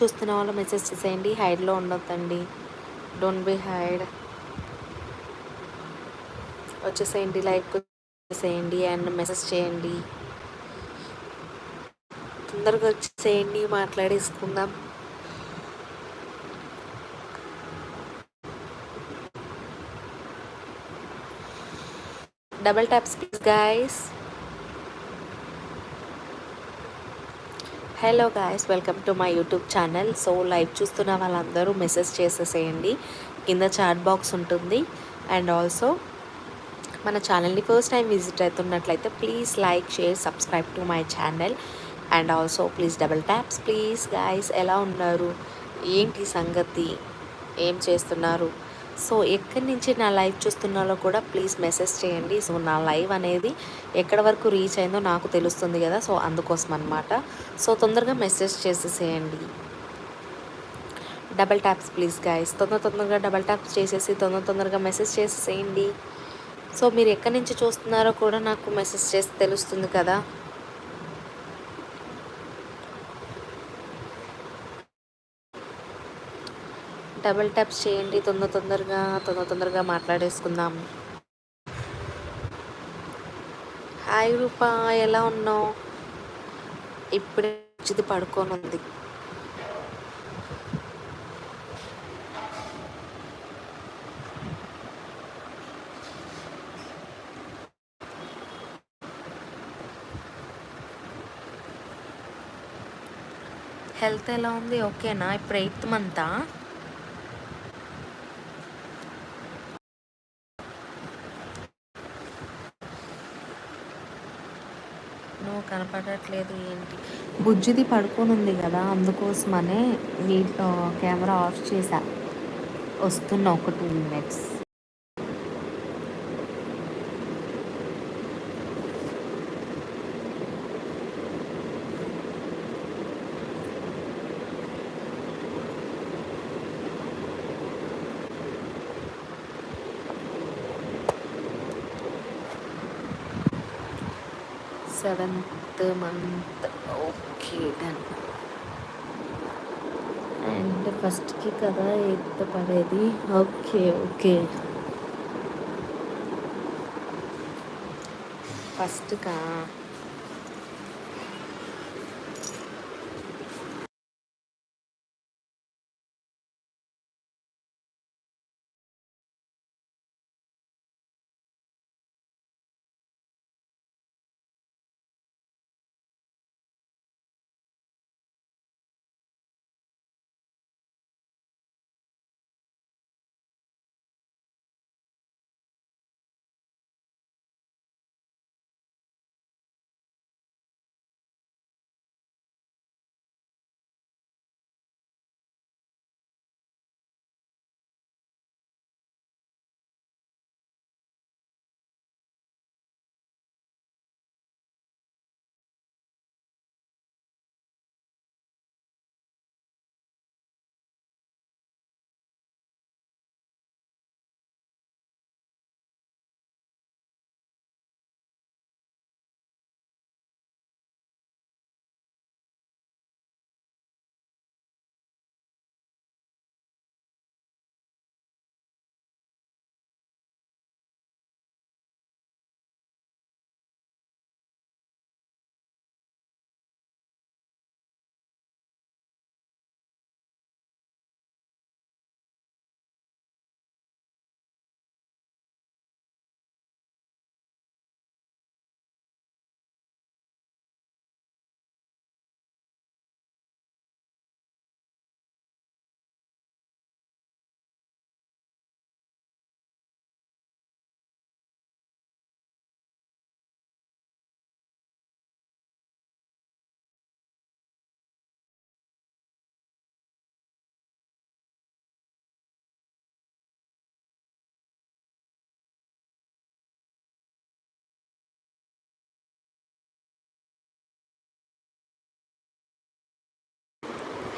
చూస్తున్న వాళ్ళు మెసేజ్ చేసేయండి. హైడ్లో ఉండొద్దండి. Don't be hide. వచ్చేసేయండి, లైక్ చేసేయండి అండ్ మెసేజ్ చేయండి. తొందరగా వచ్చేసేయండి, మాట్లాడేసుకుందాం. Double taps please guys. Hello guys, welcome to my YouTube channel. So live చూస్తున్న వాళ్ళందరూ మెసేజ్ చేసేసేయండి. కింద చాట్ బాక్స్ ఉంటుంది. అండ్ ఆల్సో మన ఛానల్ని ఫస్ట్ టైం విజిట్ అవుతున్నట్లయితే please like, share, subscribe to my channel. And also please double taps please guys. ఎలా ఉన్నారు, ఏంటి సంగతి, ఏం చేస్తున్నారు? సో ఎక్కడి నుంచి నా లైవ్ చూస్తున్నారో కూడా ప్లీజ్ మెసేజ్ చేయండి. సో నా లైవ్ అనేది ఎక్కడి వరకు రీచ్ అయిందో నాకు తెలుస్తుంది కదా, సో అందుకోసం అనమాట. సో తొందరగా మెసేజ్ చేసేసేయండి. Double taps please guys. తొందరగా డబల్ ట్యాప్స్ చేసేసి తొందరగా మెసేజ్ చేసేసేయండి. సో మీరు ఎక్కడి నుంచి చూస్తున్నారో కూడా నాకు మెసేజ్ చేసి తెలుస్తుంది కదా. డబల్ ట్యాప్స్ చేయండి తొందరగా మాట్లాడేసుకుందాం. హాయ్ రూపా, ఎలా ఉన్నావు? ఇప్పుడే ఇది పడుకొని ఉంది. హెల్త్ ఎలా ఉంది? ఓకేనా? ఇప్పుడు 8th మంతా? నువ్వు కనపడట్లేదు ఏంటి? బుజ్జిది పడుకొని ఉంది కదా, అందుకోసమనే నీటిలో కెమెరా ఆఫ్ చేశా. వస్తున్నా ఒక 2 minutes. Seventh month, okay done. And ఫస్ట్కి కదా 8th పడేది. ఓకే ఫస్ట్కా?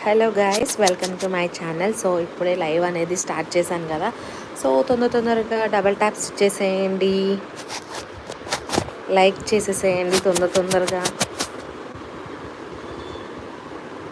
Hello guys, welcome to my channel. So ఇప్పుడే లైవ్ అనేది స్టార్ట్ చేశాను కదా, సో తొందరగా డబల్ ట్యాప్స్ చేసేయండి, లైక్ చేసేసేయండి తొందరగా.